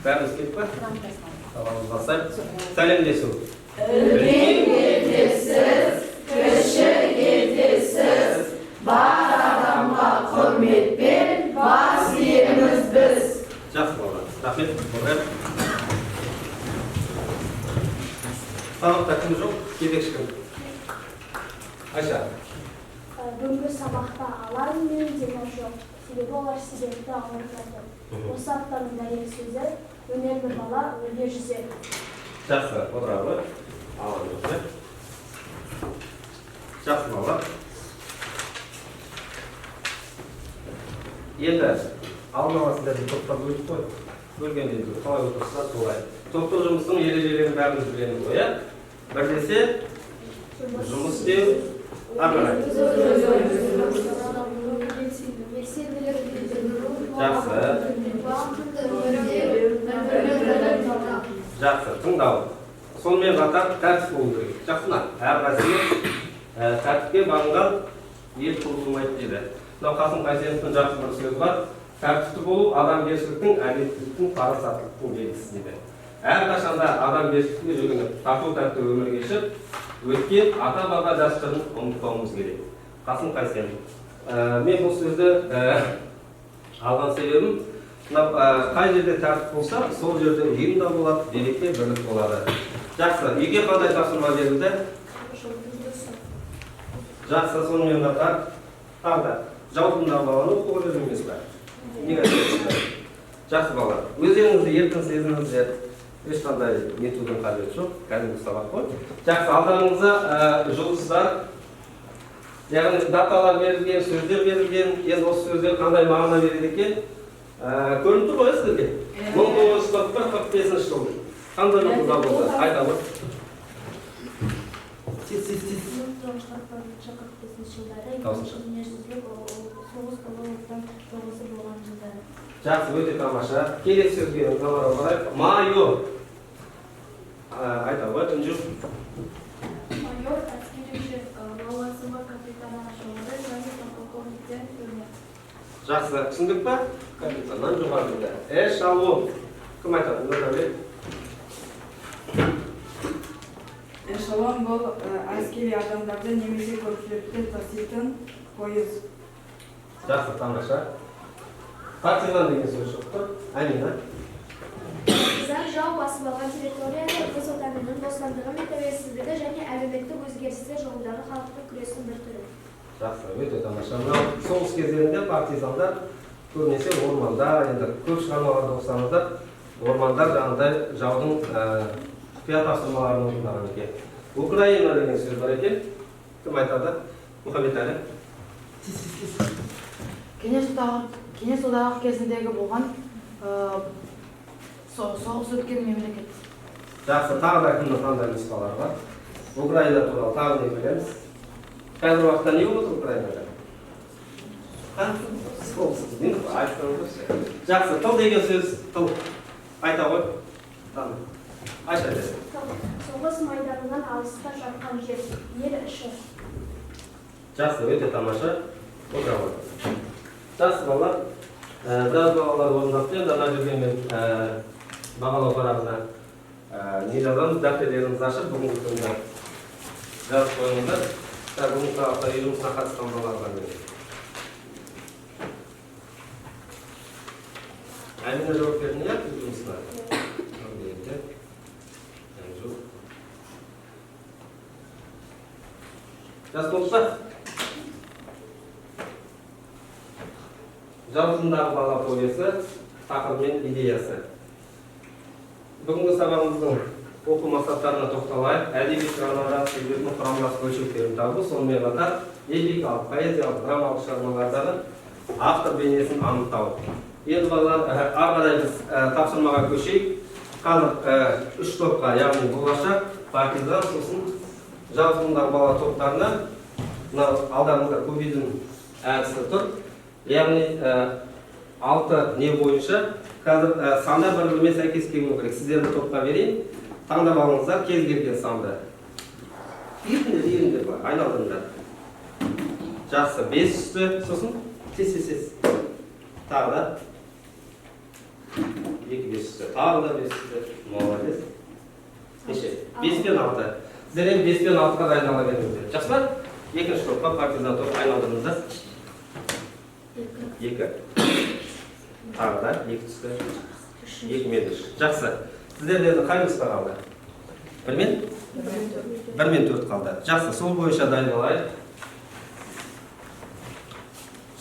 Бәріміз келіп па? Талабымыз басайық. Сәлемдесу. Үлкен етесіз, кіші етесіз, бар адамға құрметпен бас иеміз біз. Жақсы болды. Рахмет. Болғай. Сабақта кім жоқ? Кезекші кім? Айша. Бүгінгі сабақта алар мен деген жоқ. Себебі олар себепті алып жатыр. Осы аптаның дәйек сөзі өнерлі бала өрге жүзер. Жақсы, отырады. Алар жүрсе. Жақсы бала. Енді алдын ала сіздерді топтап бөліп қой. Бөлгенде қалай отырса солай. Топтық жұмыстың ережелерін бәріміз білеміз ғой, иә? Бірлесе жұмыс істеу. Арғарай. Жақсы, тыңдау. Сонымен қатар тәртіп болу керек. Жақсы ма? Әрқайсымыз тәртіпке бағынған ел құрылмайды дейді. Мынау Қасым Қайсеновтың жақсы бір сөзі бар. Тәртіпті болу адамгершіліктің, әділеттіліктің, парасаттылықтың белгісі дейді. Әрқашанда адамгершілікке жүгініп, тату тәтті өмір кешіп, өткен ата-баба дәстүрін ұмытпауымыз керек. Қасым Қайсенов. Мен бұл сөзді алған себебім, қай жерде тәртіп болса, сол жерде ұйым да болады, береке, бірлік болады. Жақсы, үйге қандай тапсырма берілді? Жақсы, сонымен қатар тағы жаутындағы баланы оқуға бермейміз бе? Жақсы бала. Өздеріңізді еркін сезініңіздер. Ешқандай нетудің қажеті жоқ. Кәдімгі сабақ қой. Жақсы, алдарыңызда жұлдыздар, яғни даталар берілген, сөздер берілген. Енді осы сөздер қандай мағына береді екен? Көрініп тұр ғой сіздерге? 1941-45 жыл. Қандай жылда болды? Айтамыз. Жақсы, өте тамаша. Келесі сөзге назар аударайық. Майор. Айта ғой, үн жүр. Майор әскери лауазымы капитанға жоғары және полковниктен төмен. Жақсы, түсіндік па? Капитаннан жоғары. Эшелон. Кім айтады? Нұрдәулет. Эшелон бұл әскери адамдарды немесе көпшілікті таситын пойыз. Жақсы, тамаша. Партизан деген сөз шықты. Әмина. Партизан жау басып алған территорияда өз отанының бостандығы мен тәуелсіздігі және әлеуметтік өзгерістер жолындағы халықтың күресінің бір түрі. Жақсы, өте тамаша. Мынау соғыс кездерінде партизандар көбінесе орманда, енді көп шығармаларда оқысаңыздар, ормандар жаңағыдай жаудың құпия тапсырмаларын орындаған екен. Украина деген сөз бар екен. Кім айтады? Мұхаммед Әлі. Кеңес одағы кезіндегі болған соғыс өткен мемлекет. Жақсы, тағы да кімнің қандай нұсқалары бар? Украина туралы тағы не білеміз? Қазір уақытта не болады Украинада? Жақсы, тыл деген сөз, тыл. Айта ғой. Айша деді. Соғыс майданынан алыста жатқан жер, ел іші. Жақсы, өте тамаша. Отыра ғой. Жақсы балалар. Біраз балалар орындапты. Енді ана жерге мен бағалау парағына не жазамыз? Дәптерлеріңізді ашып, бүгінгі күнде жазып қойыңыздар. Бүгінгі сабақта үй жұмысына қатысқан балаларға береді. Әмина жауап бердің, иә, үй жұмысына? Жас болса? Жаутындағы бала повесі, тақырыбымен идеясы. Бүгінгі сабағымыздың оқу мақсаттарына тоқталайық. Әдеби шығармалар сөздердің құрамдас бөлшектерін табу, сонымен қатар эпикалық, поэзиялық, драмалық шығармалардағы автор бейнесін анықтау. Енді балалар, ары қарай біз тапсырмаға көшейік. Қазір үш топқа, яғни болашақ, партизан, сосын жаутындағы бала топтарына алдарыңызда көбейдің әдісі тұр. Яғни 6 не бойынша қазір сандар бір-біріне сәйкес келуі керек. Сіздерді топқа берейін. Таңдап алыңыздар кез келген санды. Еріндер бар, айналдыңдар. Жақсы, 5 үсті, сосын тез. Тағы да 2 500. Tағы да 500. Молодец. Неше? 5 пен 6. Сіздер енді 5 пен 6-ға дайындала келдіңіздер. Жақсы ма? Екінші топқа партизан топ айналдырыңыздар. 2. Тағы да 2 түсті. 2 мен 3. Жақсы. Сіздерден қай нұсқа қалды? 1 мен? 1 мен 4 қалды. Жақсы, сол бойынша дайындалайық.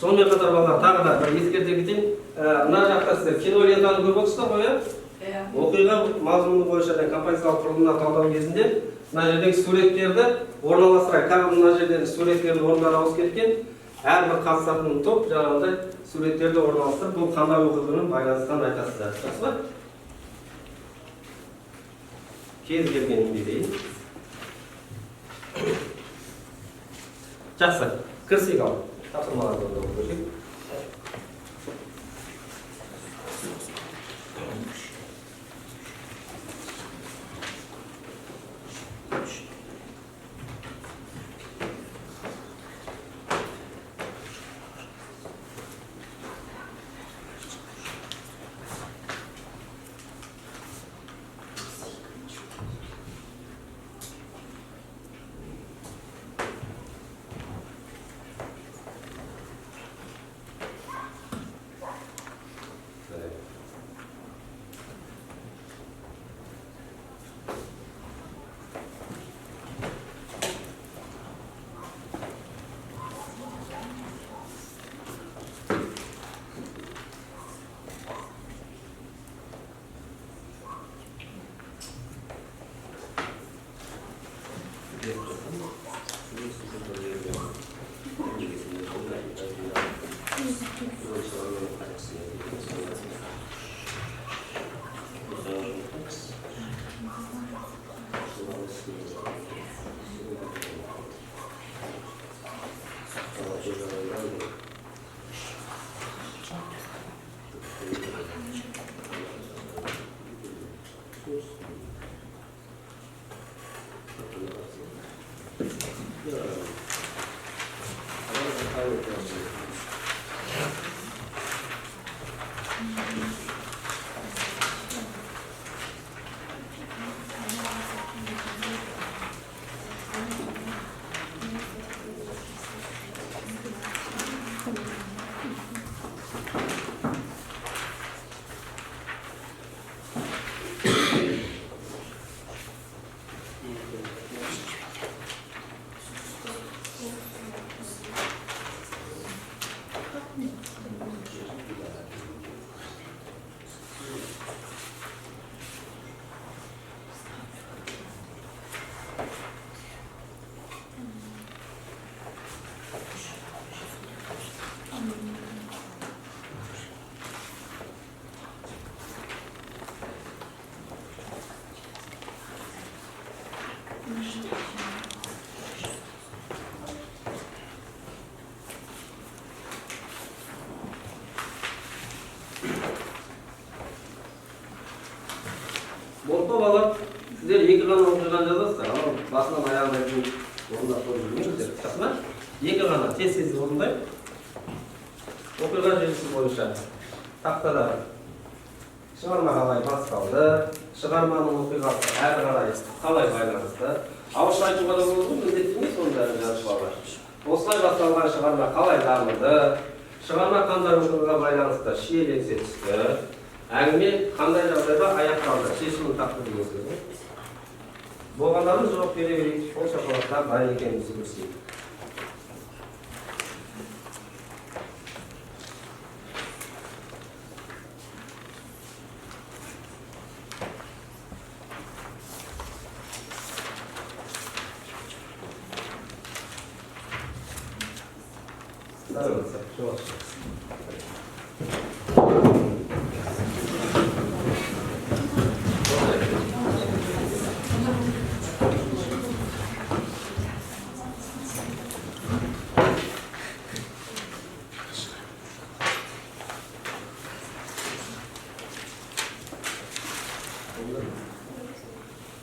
Сонымен қатар балалар, тағы да бір ескерте кетейін. Мына жақта сіздер кино лентаны көріп отырсыздар ғой, иә? Оқиға мазмұны бойынша композициялық құрылымына талдау кезінде мына жердегі суреттерді орналастырайық. Кәдімгі мына жердегі суреттердің орындары ауысып кеткен. Әрбір қатысатын топ жаңағыдай суреттерді орналастырып, бұл қандай оқиғамен байланысқан айтасыздар. Жақсы ба? Кез келгенін берейін. Жақсы, кірісейік ал. Тапсырмаларды орындауға көшейік. Болыпты балалар, сіздер екі ғана оқиғаны жазасыздар, ал басынан аяғына дейін орындап қойып жүрмеңіздер. Жақсы ма? Екі ғана тез орындайық. Оқиға желісі бойынша тақтада шығарма қалай басталды, шығарманың оқиғасы әрі қарай қалай байланысты. Ауызша айтуға да болады, міндетті емес оның бәрін жазып алады. Осылай басталған шығарма қалай дамыды, шығарма қандай оқиғаға байланысты шиеленісе түсті, әңгіме қандай жағдайда аяқталды, шешімін тапты дейсіз. Болғандарын жауап бере берейік, ол шапалақта дайын екенімізді көрсетейік.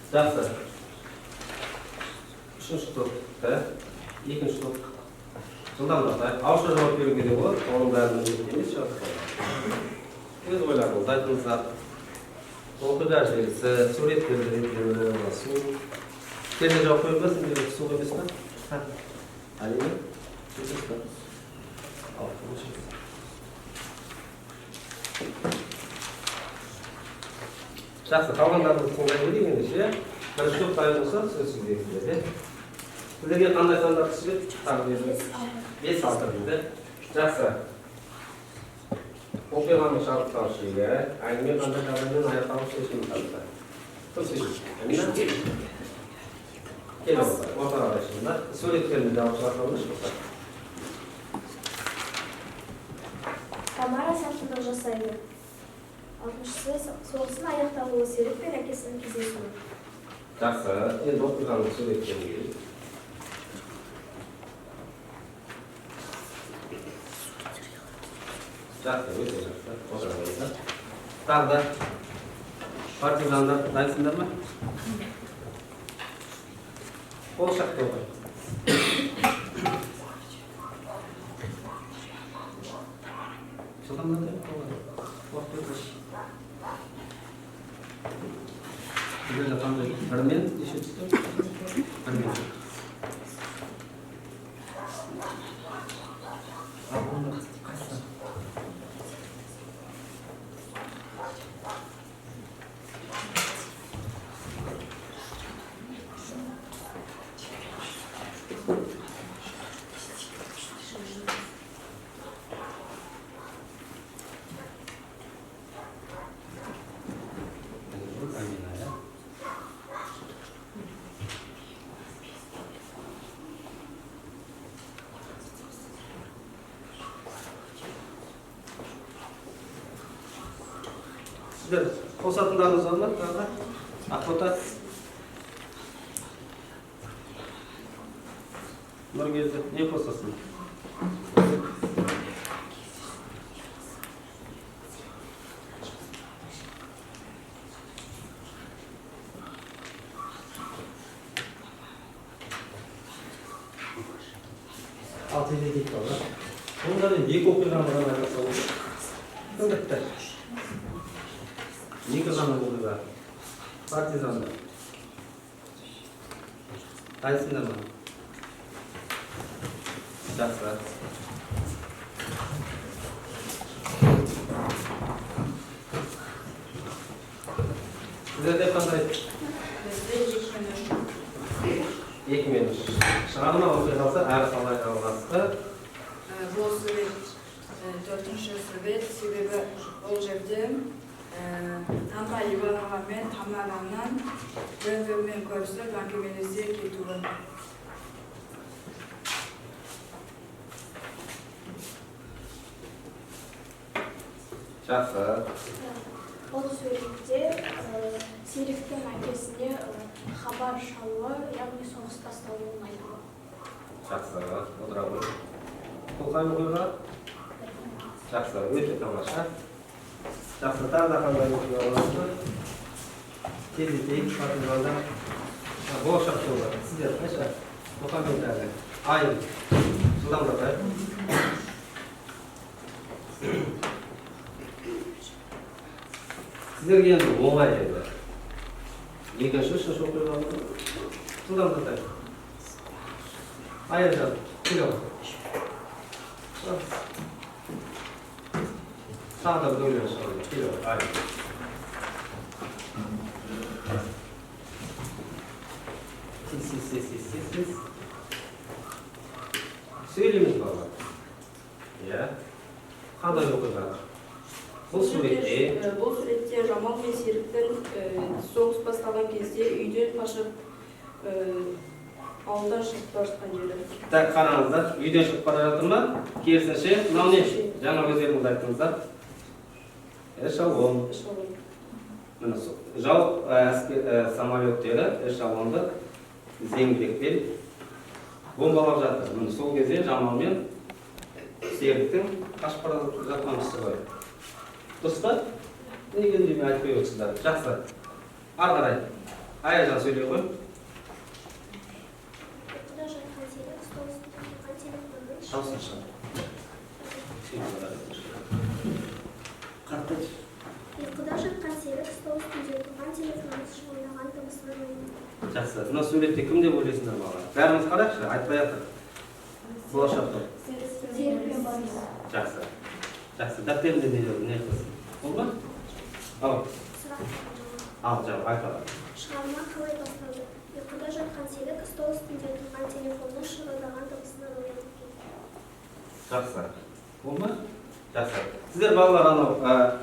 Жақсы. Үшінші топты, екінші топ. Жылдамдатайық. Ауызша жауап беруге де болады, оның бәрін міндетті емес жазып қойған. Өз ойларыңызды айтыңыздар. Оқиға желісі, суреттерді реттеуді су. Келе жауап қойылмасын, сендерге су емес па? Әрине, сөзіңіз ба? Ал, қойшыңыз. Жақсы, қалғандарды тыңдай берейік ендеше. Бірінші топ дайын болса, сөз сізге келеді. Сіздерге қандай сандар түседі? Тағы 5-6 дейді. Жақсы. Оқиғаның шарттаушылығы, әңгіме қандай жағдаймен аяқталып шешімін тапты. Кім шешім? Әмина? Келе болса, ортаға арашында. Суреттерді жауап шығарсаңыз болса. Тамара сатқындық жасайды. 60-сы соғыстың аяқталуы серік пен әкесінің кездесуі. Жақсы, енді оқиғаның суреттерін келейік. Жақсы, өте жақсы. Отырыңыздар. Тағы да партизандар дайынсыңдар ма? Қол шақты оқы. Жылдамдатайық қолай. Уақыт өтіш. Сіздерде қандай? Бірмен неше түсті? Бірмен. Қайсы? Сіздер қосатындарыңыз бар ма? Тағы Ақбота. Нұргелді, не қосасың? Алты еле дейді бар. Онда екі оқиғаны ғана айтса olur. Өңітті. Екі ғана оқиға. Партизандар. Қайсында ма? Жақсы. Сіздерде қандай? Екі мен үш. Шығарма оқиғасы әрі қалай жалғасты? Бұл сурет 4-ші сурет, себебі ол жерде Тамара Иванова мен Тамараның бір-бірімен көрісіп әңгімелесе кетуі. Жақсы. Бұл суретте Серіктің әкесіне хабар шалуы, яғни соғыс басталуын айтады. Жақсы. Отыра ғой. Бұл қай оқиға? Жақсы. Өте тамаша. Жақсы, тағы да қандай оқиға болады? Тездетейік, партизандар. Болашақ жолдар. Сіздер қайша? Мұхаммед әлі. Айын. Жылдамдатайық. Сіздерге енді оңай еді. Екінші, үшінші оқиға болады. Жылдамдатайық. Айыржан, келе ғой. Тағы да бір өлең шығады. Келе ғой, айыр. Сіз. Сөйлеміз бала. Қандай оқиға? Бұл суретте Жамал мен Серіктің соғыс басталған кезде үйден қашып ауылдан шығып бара жатқан жері. Так, қараңыздар, үйден шығып бара жатыр ма? Керісінше, мынау не? Жаңа өздеріңіз айттыңыздар. Эшелон. Жау самолеттері эшелонды зеңбірекпен бомбалап жатыр. Міне сол кезде Жамал мен Серіктің қашып бара жатқан тұсы ғой. Дұрыс па? Неге үндемей айтпай отырсыздар? Жақсы. Ары қарай. Аяжан сөйлей ғой. Даусын шығар. Қатты. Жақсы. Мына суретте кім деп ойлайсыңдар балалар? Бәріміз қарайықшы, айтпай жатыр. Болашақта. Серік пен Борис. Жақсы. Жақсы. Дәптерінде не айтасың? Болды ма? Ал. Ал, жаңа айтады. Шығарма қалай басталды? Ұйқыда жатқан Серік стол үстінде тұрған телефонның шырылдаған дыбысынан оянып кетті. Жақсы. Болды ма? Жақсы. Сіздер балалар анау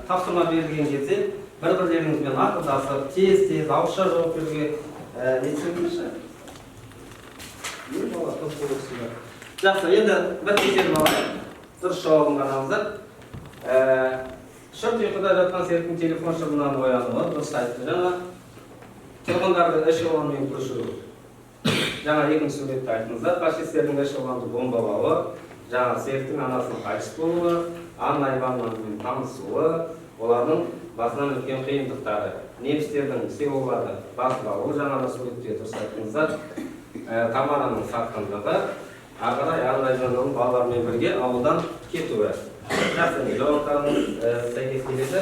тапсырма берілген кезде бір-бірлеріңізбен ақылдасып, тез-тез ауызша жауап беруге не түсіндіңізші? Жақсы, енді бір тексеріп алайық. Дұрыс жауабын қараңыздар. Шырт ұйқыда жатқан Серіктің телефон шырылынан оянуы, дұрыс айтты. Жаңа тұрғындарды эшелонмен көшіру. Жаңа екінші суретті айттыңыздар. Фашистердің эшелонды бомбалауы, жаңа Серіктің анасының қайтыс болуы, Анна Ивановнамен танысуы, олардың басынан өткен қиындықтары, немістердің селоларды басып алуы, жаңа суретте дұрыс айттыңыздар. Тамараның сатқындығы, ары қарай Анна Ивановнаның балаларымен бірге ауылдан кетуі. Жақсы, жауаптарыңыз сәйкес келеді.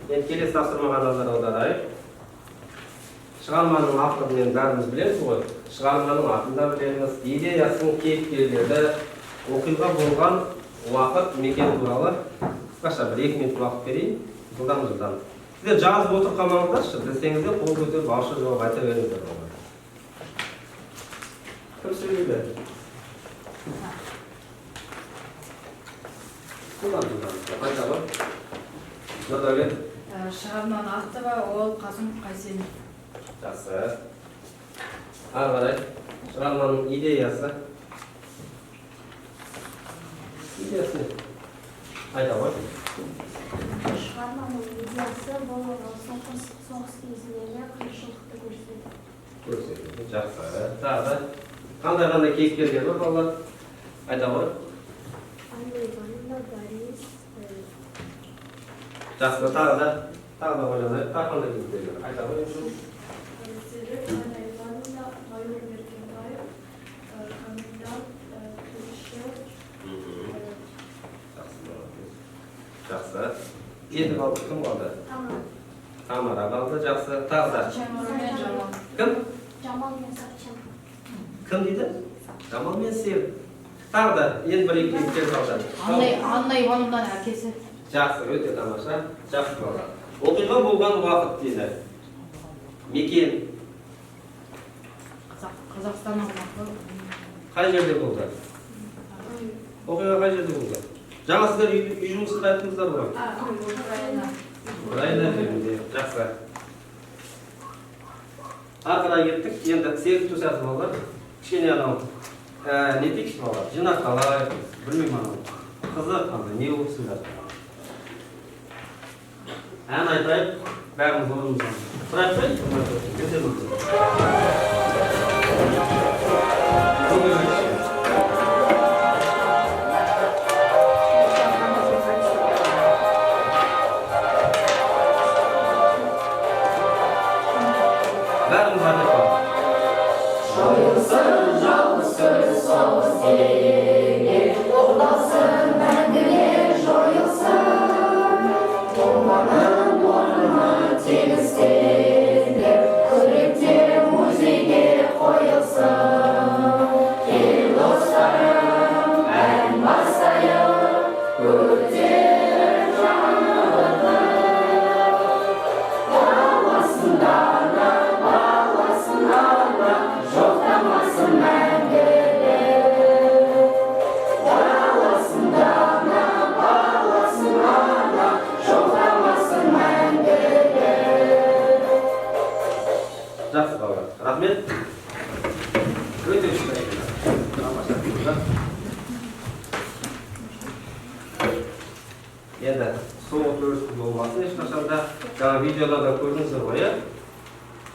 Енді келесі тапсырмаға назар аударайық. Шығарманың авторын бәріміз білеміз ғой. Шығарманың атын да білеміз, идеясын, кейіпкерлерді, оқиға болған уақыт, мекен туралы қысқаша бір 2 минут уақыт берейін. Жылдан. Сіздер жазып отыр қалмаңыздаршы, білсеңіздер қол көтеріп ауызша жауап айта беріңіздер. Кім сөйлейді? Айта ғой. Нұрдәулет. Шығарманың авторы ол Қасым Қайсенов. Жақсы. Ары қарай. Шығарманың идеясы. Айта ғой. Шығарманың идеясы бұл соғыс кезіндегі қиыншылықты көрсетеді. Жақсы. Тағы да қандай кейіпкерлер бар балалар? Айта ғой. Анна Ивановна, Борис. Жақсы. Тағы да ойланайық. Тағы қандай кейіпкерлер? Айта ғой. Серік, Анна Ивановна, майор Меркенбаев, комендант, Төлешев. Жақсы. Енді қалды, кім қалды? Тамара қалды, жақсы. Тағы да. Кім? Жамал мен Сатчан. Кім дейді? Жамал мен Серік. Тағы да, енді бір-екі кейіпкер қалды. Анна Ивановнаның әкесі. Жақсы, өте тамаша. Жақсы қалды. Оқиға болған уақыт дейді. Мекен. Қазақстанның Қай жерде болды? Оқиға қай жерде болды? Жаңа сіздер үй жұмысында айттыңыздар ғой? Украина жерінде. Жақсы. Ары қарай кеттік. Енді Серік түсәсі балалар. Кішкене анау не дейікші балалар? Жинақталайық. Білмеймін анау. Қызық қандай, не оқысыңдар? Ән айтайық. Бәріміз орнымыздан. Сұрайық па? Өте мүмкін. Бәріміз айтайық. Жойылсын жалғыз сөз соғыс деге, орналсын мәңгіге жойылсын. Болманың орнына тегістенді, күректе музейге қойылсын. Кел достарым, ән бастайық, көтер жанымды. Баласындана, жоқтамасын мәңгілік. Баласындана, жоқтамасын мәңгілік. Жақсы балалар. Рахмет. Өте шүкір. Енді соңғы төрісті болмасын ешқашанда. Жаңа видеоларда көрдіңіздер ғой,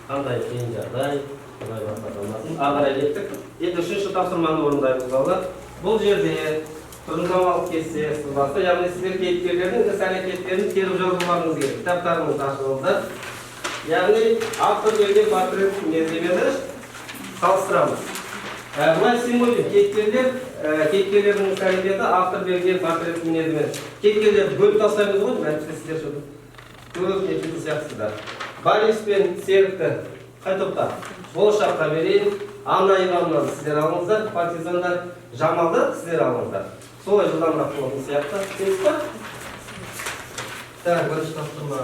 қандай қиын жағдай, құдай басқармасын. Ары қарай кеттік. Енді үшінші тапсырманы орындаймыз балалар. Бұл жерде тұжырымдамалық кесте сызбасы, яғни сіздер кейіпкерлердің іс-әрекеттерін теріп жазуларыңыз керек. Кітаптарыңызды ашыңыздар. Яғни автор берген портрет мінездемені салыстырамыз. Бұлай символик кейіпкерлердің іс-әрекеті автор берген портрет мінездемені. Кейіпкерлерді бөліп тастаймыз ғой, бәрі сіздер жүрді. Көп нететін сияқтысыздар. Борис пен Серікті Қай топта? Болашаққа берейін. Анна Ивановнаны сіздер алыңыздар, партизандар. Жамалды сіздер алыңыздар. Солай жылдамырақ болатын сияқты. Келіс па? Так, бірінші тапсырма.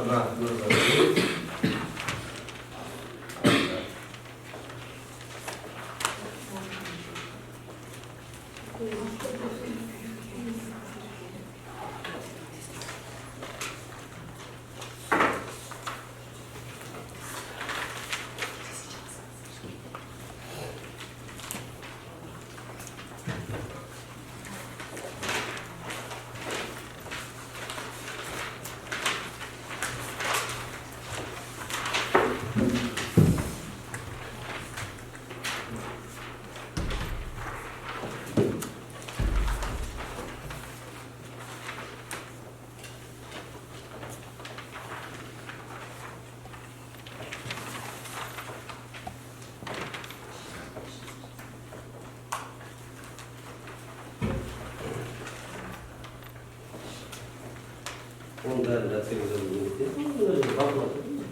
Onun da sevgilim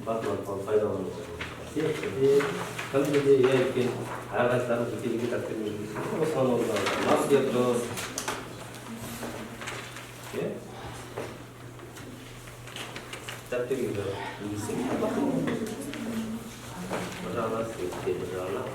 batman faydalanıyor. Hem de yerken arkadaşlarım bir takdir ediyoruz. O sonra nasıl yapıyoruz? Takdir ediyoruz. Berjalan sedikit berjalan.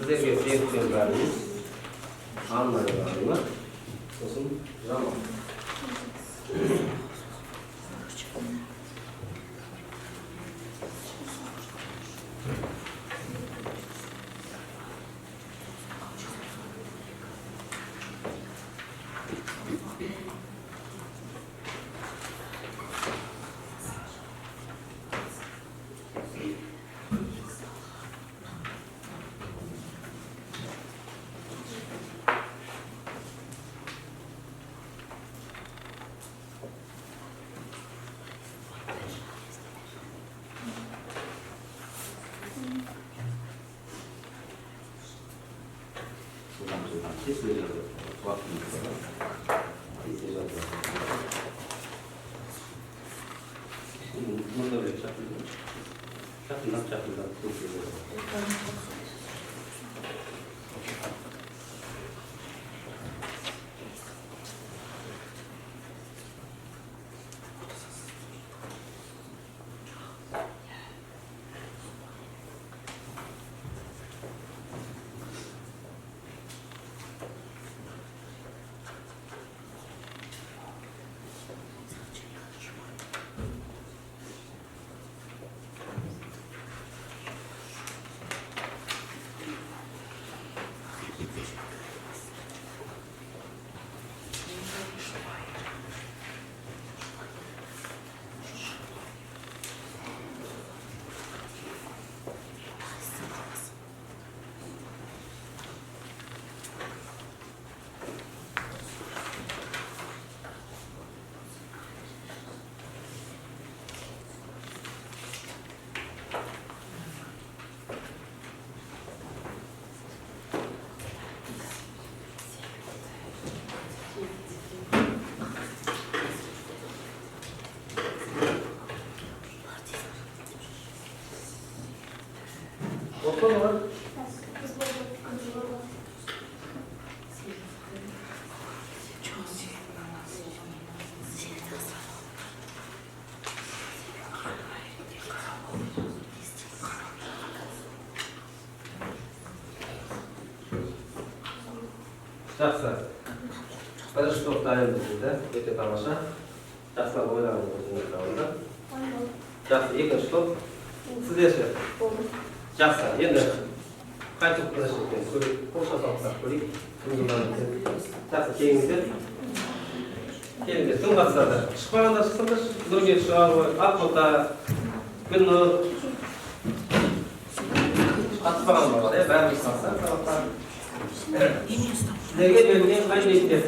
Sizlerge sevgilim verdiğiniz anlayılarını olsun zaman. Жақсы. Бірінші топ дайын бізде, өте тамаша. Жақсылап ойланып отырсыңдар. Жақсы, екінші топ. Сіздер ше? Жақсы, енді қайтып қылыш екен сурет қоша салсақ көрейік жақсы келіңіздер келіңдер кім қатысады шықпағандар шықсаңдаршы нұрбек шығару ақбота гүлнұр қатыспаған бар иә бәріміз қатысады сабаққа сіздерге берілген қай мектеп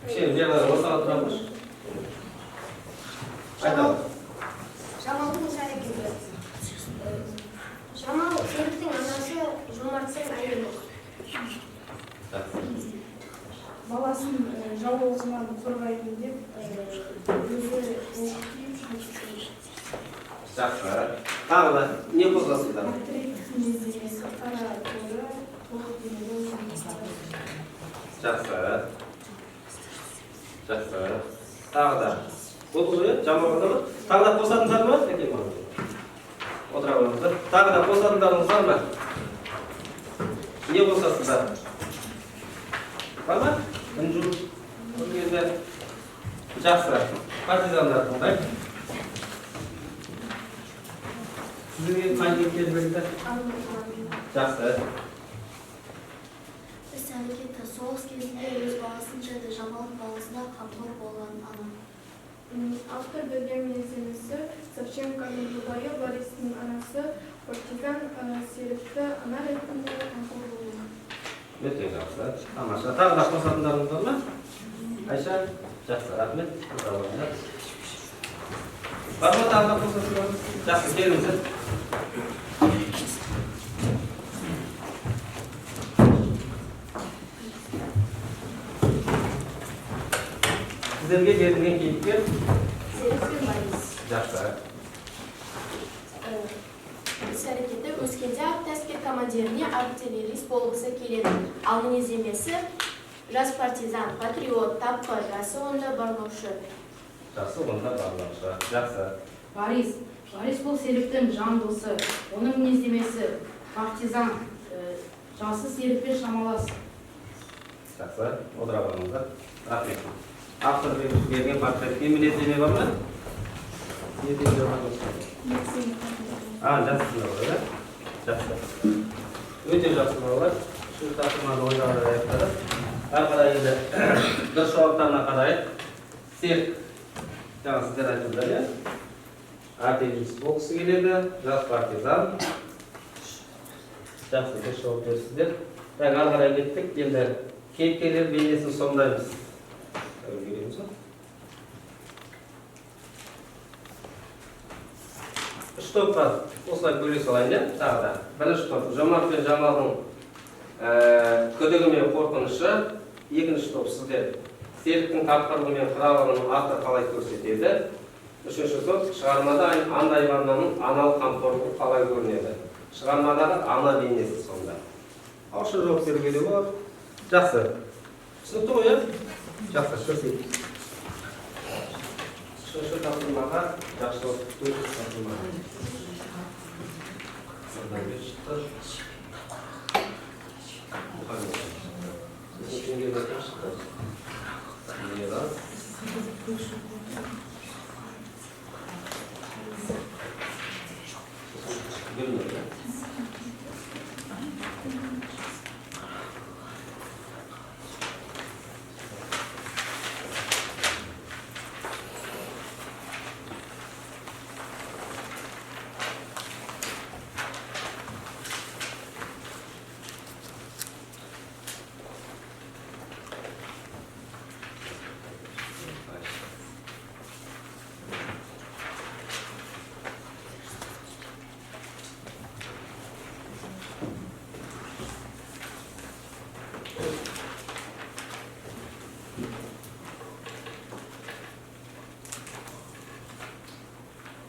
кішкене ортаға тұра тұршы айтады Жамалдың іс-әрекеті. Жамал Серіктің анасы жомартсың әйелі. Баласын жауызынан қорғайтын деп өзі оқытып жақсы тағы да не қозғасыздар жақсы жақсы тағы да болды ғой жамағанда ма тағы да қосатындар ма отыра қойыңыздар тағы да қосатындарыңыз бар ма не қосасыздар бар ма інжу бұл кезде жақсы партизандар тыңдай сізге қай мектеп берді жақсы Іс-әрекеті соғыс кезінде өз баласын жеді, Жамалдың баласына қамқор болған ана. Автор берген мінездемесі Савченконың жұбайы Бористің анасы партизан Серікті ана ретінде қамқор болған. өте жақсы тамаша тағы да қосатындарыңыз бар ма Айша жақсы рахмет бар ма тағы да қосатындарыңыз жақсы келіңіздер сіздерге берілген кейіпкер Серік пен Борис. жақсы Іс-әрекеті өскенде атты әскер командиріне артиллерист болғысы келеді. Ал мінездемесі жас партизан, патриот, тапқыр, жасы онда барлаушы. жақсы онда барлаушы жақсы Борис бұл Серіктің жан досы. Оның мінездемесі партизан, жасы Серікпен шамалас. жақсы отыра қойыңыздар рахмет автор берген портретке мінездеме бар ма жақсысыңдар ғой иә жақсы өте жақсы балалар шу тапсырманы ойланып аяқтады ары қарай енді дұрыс жауаптарына қарайық серік жаңа сіздер айтыңыздар иә артиллерист болғысы келеді жас партизан жақсы дұрыс жауап беріпсіздер ары қарай кеттік енді кейіпкерлер бейнесін сомдаймыз үлгереміз ба үш топқа осылай бөле салайын иә тағы да бірінші топ жомарт пен жамалдың күдігі мен қорқынышы екінші топ сіздер серіктің тапқырлығы мен қырағылығын автор қалай көрсетеді үшінші топ шығармада ана Ивановнаның аналық қамқорлығы қалай көрінеді шығармадағы ана бейнесі сонда ауызша жауап беруге де болады жақсы түсінікті ғой иә жақсы көрсетейік үшінші тапсырмаға жақсылық төртінші тапсырмаға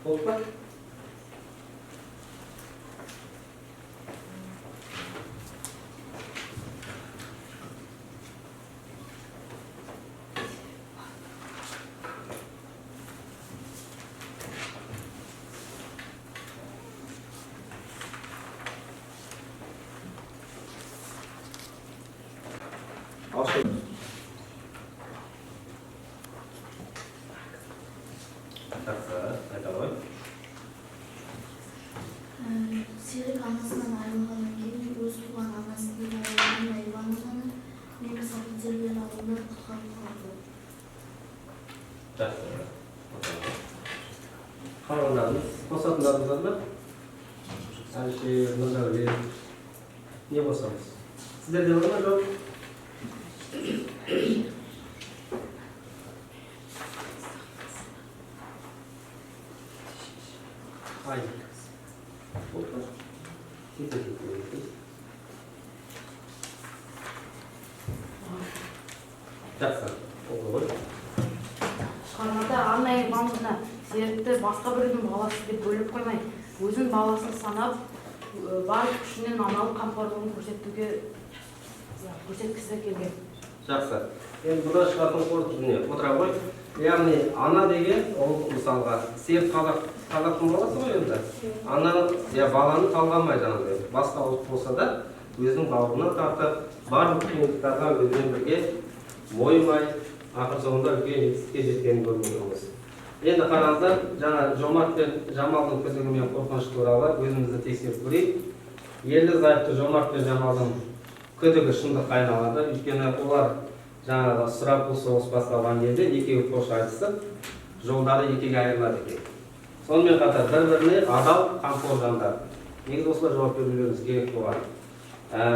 Oldu mu? Серік Жақсы. Қалғандарыңыз қосатындарыңыз бар ма? Әлішер, Нұрдәулет, не қосамыз? Сіздерде бар ма, жоқ? Ай. Опа. Жақсы. Ол ғой. Шығармада Анна Ивановна серікті басқа біреудің баласы деп бөліп қоймай, өзінің баласын санап, бар күшінен аналық қамқорлығын көрсеткісі келген. Жақсы. Енді бұда шығатын қорытындыны отыра ғой. Яғни ана деген ол мысалға серік қазақтың баласы ғой енді. Ана баланы талғамай жаңағыдай. Басқа ұлт болса да өзінің бауырына тартып, барлық қиындықтарға өзімен бірге мойымай, ақыр соңында үлкен жетістікке жеткенін көріп отырмыз. Енді қараңыздар, жаңа Жомарт пен Жамалдың күдігі мен қорқынышы туралы өзімізді тексеріп көрейік. Ерлі зайыпты Жомарт пен Жамалдың күдігі шындыққа айналады. Өйткені олар жаңағы сұрапыл соғыс басталған кезде екеуі қош айтысып, жолдары екіге айырылады екен. Сонымен қатар бір-біріне адал, қамқор жандар. Негізі осылай жауап берулеріңіз керек болған.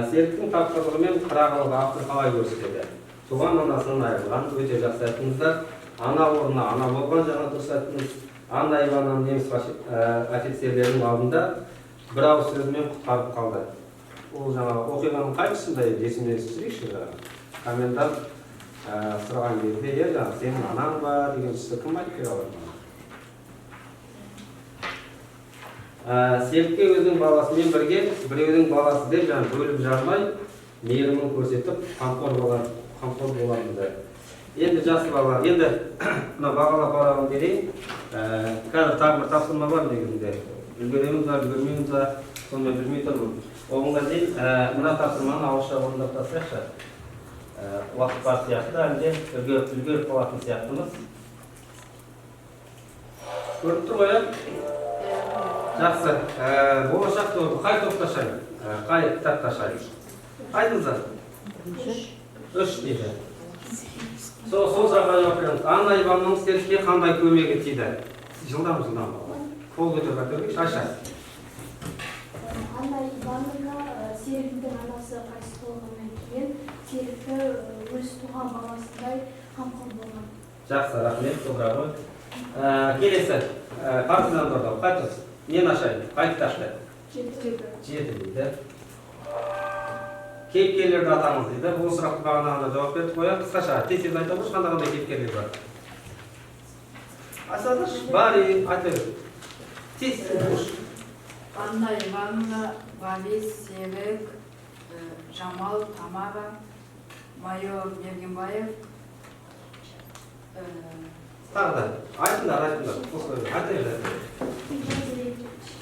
Серіктің тапқырлығы мен қырағылығы автор қалай көрсетеді? Туған анасынан айырылған, өте жақсы айтыңыздар. Ана орнына ана болған жаңа дұрыс айттыңыз. Анна Ивановна неміс офицерлерінің алдында бір ауыз сөзімен құтқарып қалды. Ол жаңағы оқиғаның қай тұсында есіме түсірейікші жаңағы. Комендант сұраған кезде, жаңағы сенің анаң ба деген тұсты кім айтып бере алады? Серікке өзінің баласымен бірге біреудің баласы деп жаңағы бөліп жармай, мейірімін көрсетіп, қамқор болады. Енді жақсы балалар, енді мына бағалап қарауын берейін. Қазір тағы бір тапсырма бар негізінде. Үлгереміз ба, үлгермейміз ба, сонымен білмей тұрмын. Оғынға дейін мына тапсырманы ауызша орындап тастайықшы. Уақыт бар сияқты, әлде үлгеріп қалатын сияқтымыз. Көріп тұр ғой, жақсы. Болашақ тобы қай топта шайын? Қай кітапта шайын? Айтыңыздар. 3 дейді. Сол сұраққа жауап береміз. Анна Ивановнаның серікке қандай көмегі тиді? Жылдам. Қол көтеріп әперейікші, Айша. Анна Ивановна серіктің анасы қайтыс болғаннан кейін серікті өз туған баласындай қамқор болған. Жақсы, рахмет, добра ғой. Келесі, партизандарға қайтыңыз. Нені ашайын? Қай кітапты? 7 дейді. Кейіпкерлерді атаңыз дейді. Бұл сұрақты бағана жауап беріп қояйық. Қысқаша, тез айта қойшы, қандай кейіпкерлер бар? Асадыш, бар, айта бер. Тез қойшы. Анна Ивановна, Валис, Серік, Жамал, Тамара, майор Мергенбаев. Тағы да, айтыңдар. Айта бер.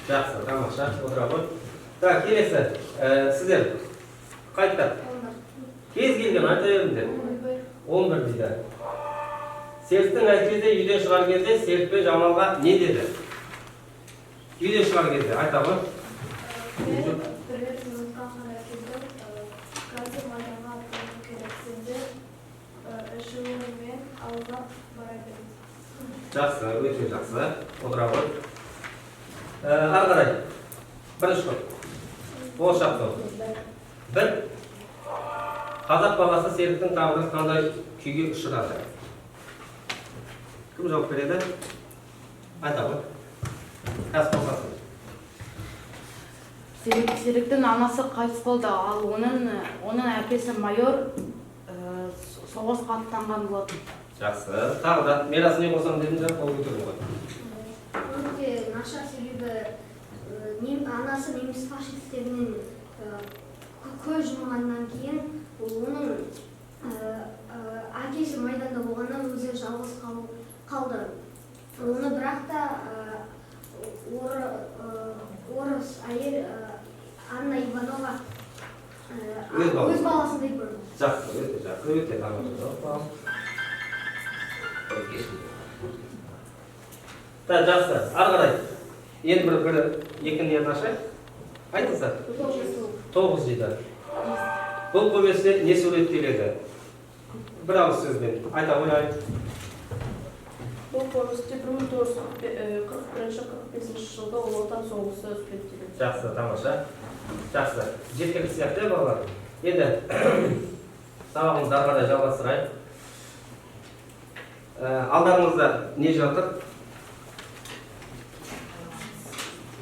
Жақсы, тамаша, отыра ғой. Так, келесі, сіздер қайтып? Кез келген айта беріңдер. 11 дейді. Серіктің әкесі үйден шығар кезде Серік пен Жамалға не деді? Үйден шығар кезде айта ғой. Привет, минутқа қарай келдім. Қазір майданға аттану керексіңді. Эшелонмен ауылға бара береміз. Жақсы, өте жақсы. Отыра ғой. Ары қарай. Бірінші қой. Болашақ тобы. Бір. Қазақ баласы Серіктің тағдыры қандай күйге ұшырады? Кім жауап береді? Айта ғой. Қазір қосасын. Серіктің анасы қайтыс болды, ал оның әкесі майор соғысқа аттанған болатын. Жақсы. Тағы да мерасы не қосам дедім жақ, қол көтеріп ғой. Өте нашар себебі анасы неміс фашистерінен көз жұмғаннан кейін оның әкесі майданда болғаннан өзі жалғыз қалды. Оны бірақ та орыс әйел Анна Иванова өз баласындай көрді. Жақсы, өте жақсы, өте тамаша. Жақсы, ары қарай. Енді бір екі ниет ашайық. Айтыңыздар. 9 дейді. Бұл көместе не суреттеледі? Бір ауыз сөзбен айта қояйын. сол повесте 1941-45 жылда Ұлы Отан соғысы суреттеледі. Жақсы, тамаша. Жақсы. Жеткілікті сияқты балалар. Енді сабағымызды ары қарай жалғастырайық. Алдарыңызда не жатыр?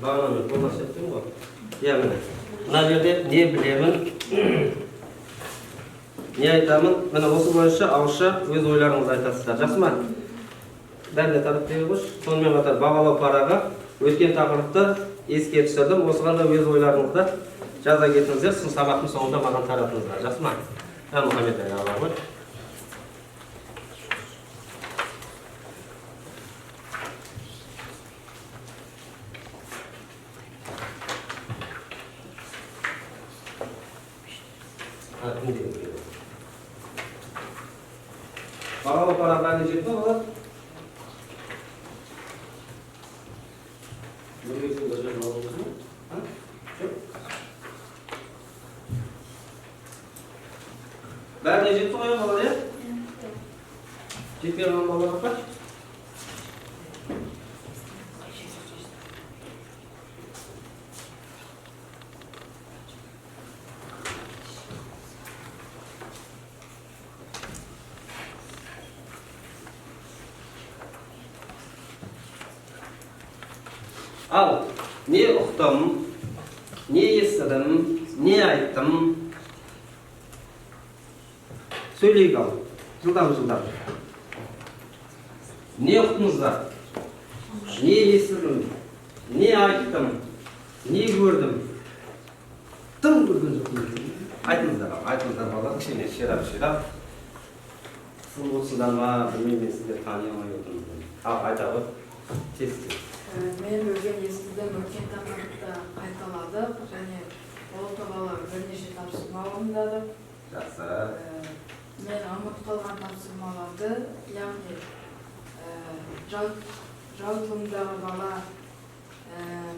Бағана мен болмас еттім ғой. Иә, міне. Мына жерде не білемін, не айтамын. Міне осы бойынша ауызша өз ойларыңызды айтасыздар. Жақсы ма? Бәріне тарап бере қойшы. Сонымен қатар бағалау парағы өткен тақырыпты еске түсірдім. Осыған да өз ойларыңызды жаза кетіңіздер. Сын сабақтың соңында маған таратыңыздар. Жақсы ма? Мұхаммед ағалар ғой. Бағалау парағы бәріне жетті ме олар? Бәріне жетті ғой балалар, иә? Жетпей қалған балаларға қаш? Ал, не ұқтым, не естідім, не айттым? Сөйлейік ал, жылдам. Не ұқтыңыздар? Не естідім, не айттым, не көрдім? Тым көрген жоқпын. Айтыңыздар балалар, кішкене ширап. Сыл болсындар ма, білмеймін, сіздер тани алмай отырмын. Ал, айта ғой, тез. Мен өзім естідім, өткен тақырыпта қайталадық және ол туралы бірнеше тапсырма орындадық. Жақсы. Мен ұмытып қалған тапсырмаларды, яғни жалпымдағы бала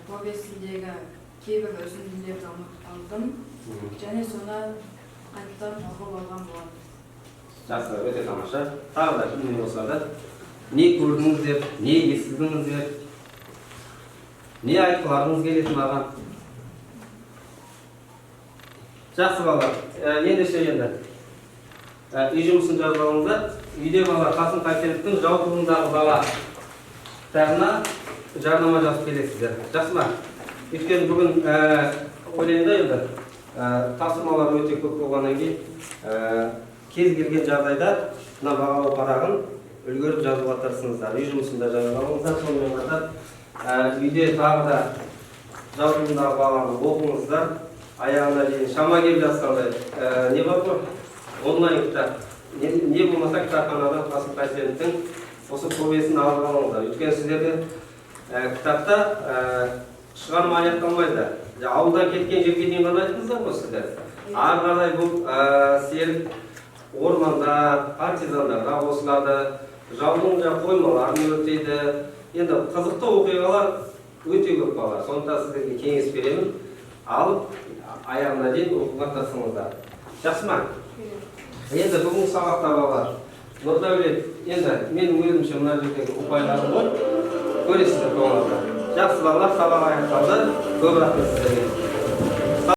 повесіндегі кейбір үзінділерді ұмытып қалдым және соны қайтадан оқып алған болатын. Жақсы, өте тамаша. Тағы да кімнен болса да не көрдіңіздер, не естідіңіздер, не айтқыларыңыз келеді маған? Жақсы балалар, ендеше енді үй жұмысын жазып алыңыздар. Үйде балалар Қасым Қайсеновтің «Жау тылындағы бала» кітабына жарнама жазып келесіздер. Жақсы ма? Өйткені бүгін ойлайында енді тапсырмалар өте көп болғаннан кейін кез келген жағдайда мына бағалау парағын үлгеріп жазуға тырысыңыздар. Үй жұмысында жазып алыңыздар. Сонымен қатар үйде тағы да «Жау тылындағы баланы» оқыңыздар. Аяғына дейін шама келіп жатқандай не бар ғой? Онлайн кітап. Не болмаса кітапханадан Қасым Қайсеновтің осы повесін алып алыңыздар. Өйткені сіздерде кітапта шығарма аяқталмайды. Ауылдан кеткен жерге дейін ғана айттыңыздар ғой сіздер. Ары қарай бұл серік орманда, партизандарға осыларды, жаудың қоймаларын өртейді. Енді қызықты оқиғалар өте көп балалар. Сондықтан сіздерге кеңес беремін. Алып аяғына дейін оқуға тырысыңыздар. Жақсы ма? Енді бүгінгі сабақта балалар, Нұрдәулет, енді менің өзімше мына жердегі ұпайларым ғой, көресіздер көңілді. Жақсы балалар, сабақ аяқталды. Көп рахмет сіздерге.